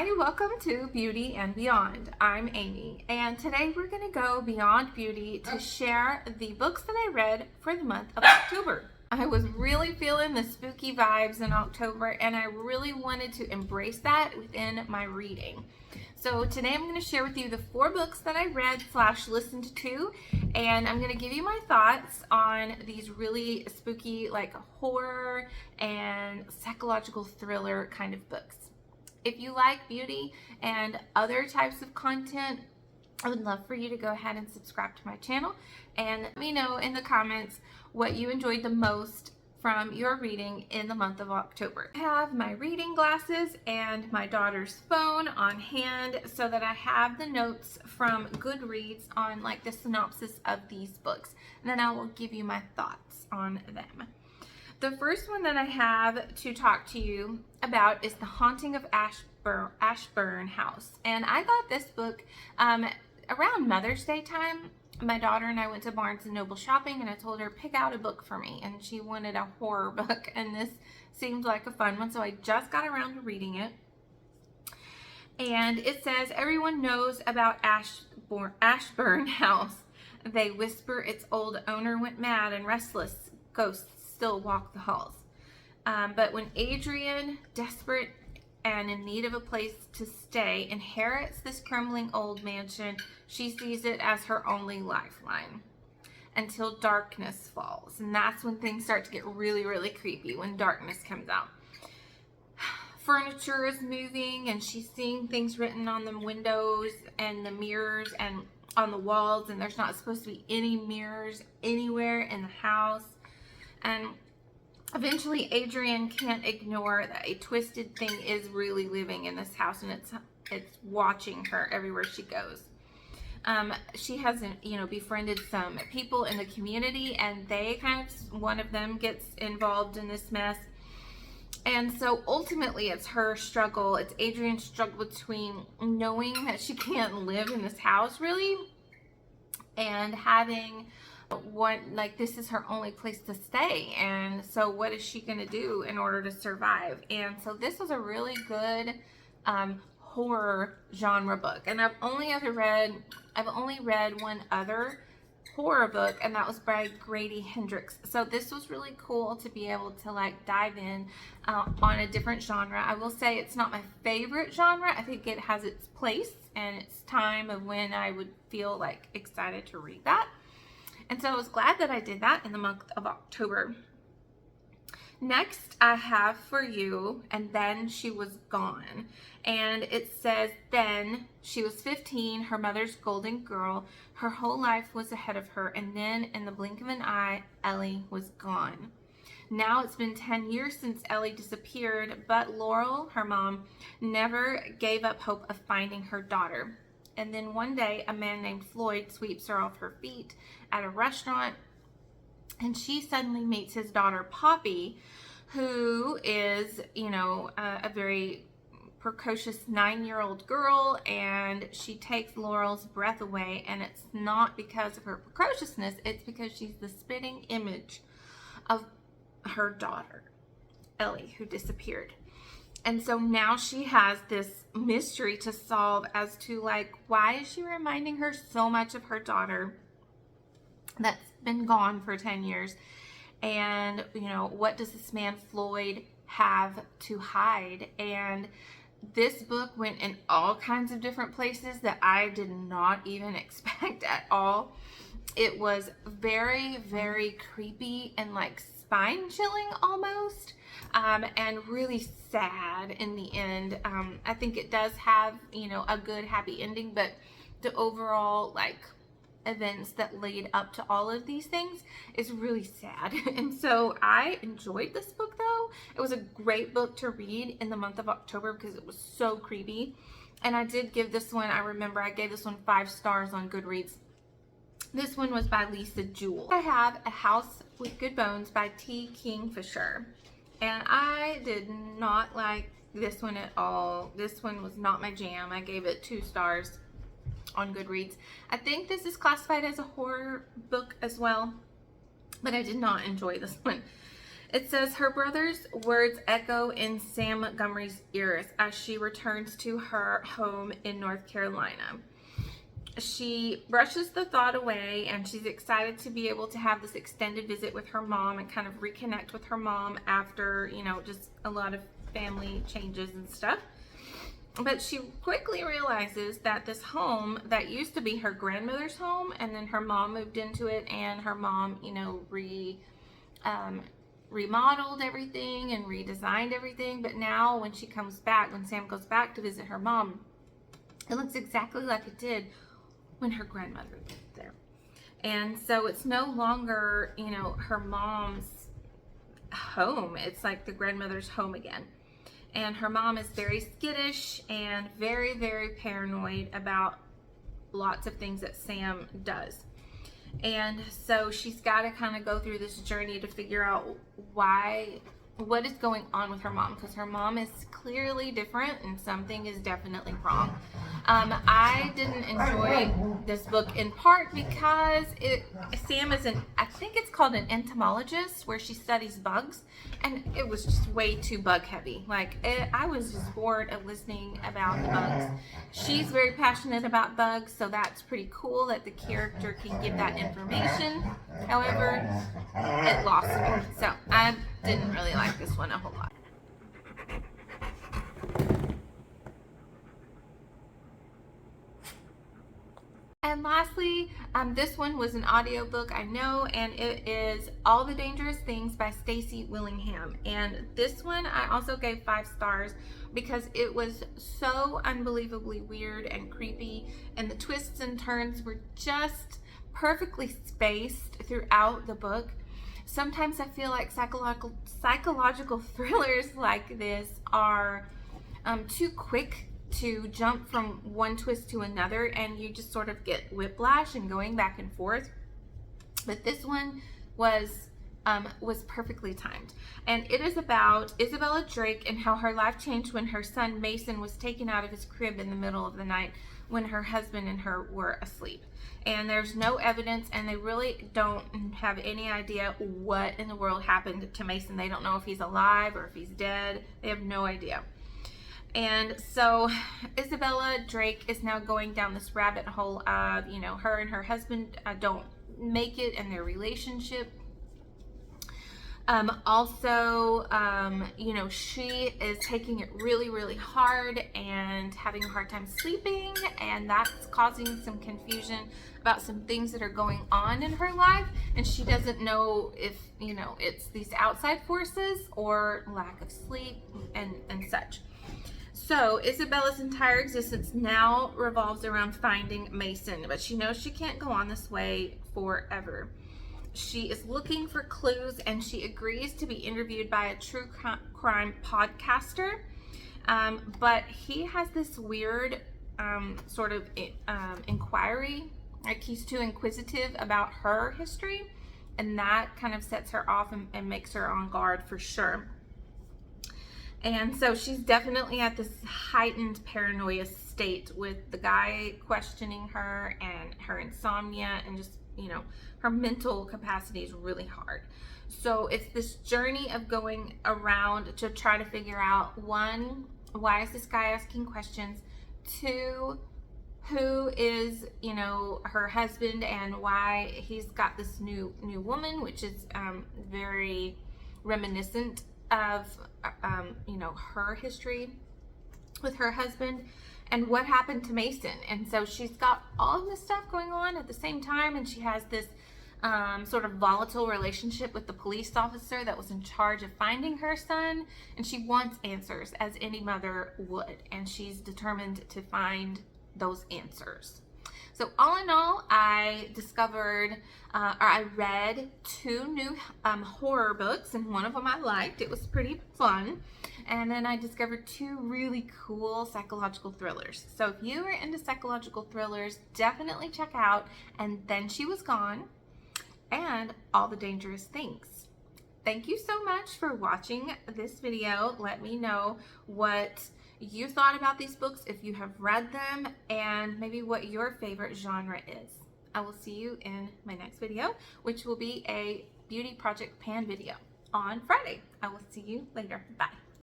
Hi, welcome to Beauty and Beyond. I'm Amy, and today we're going to go beyond beauty to share the books that I read for the month of October. I was really feeling the spooky vibes in October, and I really wanted to embrace that within my reading. So today I'm going to share with you the 4 books that I read / listened to, and I'm going to give you my thoughts on these really spooky, like horror and psychological thriller kind of books. If you like beauty and other types of content, I would love for you to go ahead and subscribe to my channel and let me know in the comments what you enjoyed the most from your reading in the month of October. I have my reading glasses and my daughter's phone on hand so that I have the notes from Goodreads on like the synopsis of these books, and then I will give you my thoughts on them. The first one that I have to talk to you about is The Haunting of Ashburn House. And I got this book around Mother's Day time. My daughter and I went to Barnes & Noble shopping, and I told her, pick out a book for me. And she wanted a horror book, and this seemed like a fun one, so I just got around to reading it. And it says, everyone knows about Ashburn House. They whisper its old owner went mad and restless ghosts still walk the halls. But when Adrian, desperate and in need of a place to stay, inherits this crumbling old mansion, she sees it as her only lifeline until darkness falls. And that's when things start to get really, really creepy, when darkness comes out. Furniture is moving, and she's seeing things written on the windows and the mirrors and on the walls, and there's not supposed to be any mirrors anywhere in the house. And eventually Adrian can't ignore that a twisted thing is really living in this house, and it's watching her everywhere she goes. She hasn't, befriended some people in the community, and one of them gets involved in this mess. And so ultimately it's her struggle, it's Adrian's struggle between knowing that she can't live in this house really, and having this is her only place to stay. And so what is she going to do in order to survive? And so this was a really good horror genre book. And I've only read one other horror book, and that was by Grady Hendrix. So this was really cool to be able to dive in on a different genre. I will say it's not my favorite genre. I think it has its place and its time of when I would feel excited to read that. And so I was glad that I did that in the month of October. Next, I have for you, And Then She Was Gone. And it says, then she was 15, her mother's golden girl. Her whole life was ahead of her. And then in the blink of an eye, Ellie was gone. Now it's been 10 years since Ellie disappeared, but Laurel, her mom, never gave up hope of finding her daughter. And then one day, a man named Floyd sweeps her off her feet at a restaurant, and she suddenly meets his daughter, Poppy, who is, a very precocious 9-year-old girl, and she takes Laurel's breath away, and it's not because of her precociousness, it's because she's the spitting image of her daughter, Ellie, who disappeared. And so now she has this mystery to solve as to why is she reminding her so much of her daughter that's been gone for 10 years? And, what does this man Floyd have to hide? And this book went in all kinds of different places that I did not even expect at all. It was very, very creepy and spine chilling almost. And really sad in the end. I think it does have, a good happy ending, but the overall events that lead up to all of these things is really sad. And so I enjoyed this book though. It was a great book to read in the month of October because it was so creepy. And I did give this one, I remember I gave this one 5 stars on Goodreads. This one was by Lisa Jewell. I have A House with Good Bones by T. Kingfisher. And I did not like this one at all. This one was not my jam. I gave it 2 stars on Goodreads. I think this is classified as a horror book as well, but I did not enjoy this one. It says her brother's words echo in Sam Montgomery's ears as she returns to her home in North Carolina. She brushes the thought away, and she's excited to be able to have this extended visit with her mom and kind of reconnect with her mom after, you know, just a lot of family changes and stuff. But she quickly realizes that this home that used to be her grandmother's home, and then her mom moved into it, and her mom, you know, remodeled everything and redesigned everything. But now when she comes back, when Sam goes back to visit her mom, it looks exactly like it did when her grandmother lived there. And so it's no longer, you know, her mom's home. It's like the grandmother's home again. And her mom is very skittish and very, very paranoid about lots of things that Sam does. And so she's got to kind of go through this journey to figure out what is going on with her mom, because her mom is clearly different and something is definitely wrong. I didn't enjoy this book in part because Sam is I think it's called an entomologist, where she studies bugs, and it was just way too bug heavy. Like, I was just bored of listening about the bugs. She's very passionate about bugs, so that's pretty cool that the character can give that information. However, it lost me, so I didn't really like this one a whole lot. And lastly, this one was an audiobook, I know, and it is All the Dangerous Things by Stacy Willingham. And this one I also gave 5 stars because it was so unbelievably weird and creepy, and the twists and turns were just perfectly spaced throughout the book. Sometimes I feel like psychological thrillers like this are too quick to jump from one twist to another, and you just sort of get whiplash and going back and forth. But this one was perfectly timed, and it is about Isabella Drake and how her life changed when her son Mason was taken out of his crib in the middle of the night when her husband and her were asleep. And there's no evidence, and they really don't have any idea what in the world happened to Mason. They don't know if he's alive or if he's dead. They have no idea. And so Isabella Drake is now going down this rabbit hole of, you know, her and her husband don't make it in their relationship. You know, she is taking it really, really hard and having a hard time sleeping, and that's causing some confusion about some things that are going on in her life, and she doesn't know if, you know, it's these outside forces or lack of sleep and such. So Isabella's entire existence now revolves around finding Mason, but she knows she can't go on this way forever. She is looking for clues, and she agrees to be interviewed by a true crime podcaster. But he has this weird sort of inquiry, like he's too inquisitive about her history, and that kind of sets her off and makes her on guard for sure. And so she's definitely at this heightened paranoia state with the guy questioning her, and her insomnia, and just, you know, her mental capacity is really hard. So it's this journey of going around to try to figure out, 1, why is this guy asking questions? 2, who is, you know, her husband, and why he's got this new woman, which is very reminiscent of you know, her history with her husband, and what happened to Mason. And so she's got all of this stuff going on at the same time, and she has this sort of volatile relationship with the police officer that was in charge of finding her son, and she wants answers, as any mother would, and she's determined to find those answers. So all in all, I discovered, or I read 2 new horror books, and one of them I liked. It was pretty fun. And then I discovered 2 really cool psychological thrillers. So if you are into psychological thrillers, definitely check out And Then She Was Gone and All the Dangerous Things. Thank you so much for watching this video. Let me know what you thought about these books, if you have read them, and maybe what your favorite genre is. I will see you in my next video, which will be a beauty project pan video. on Friday. I will see you later. Bye.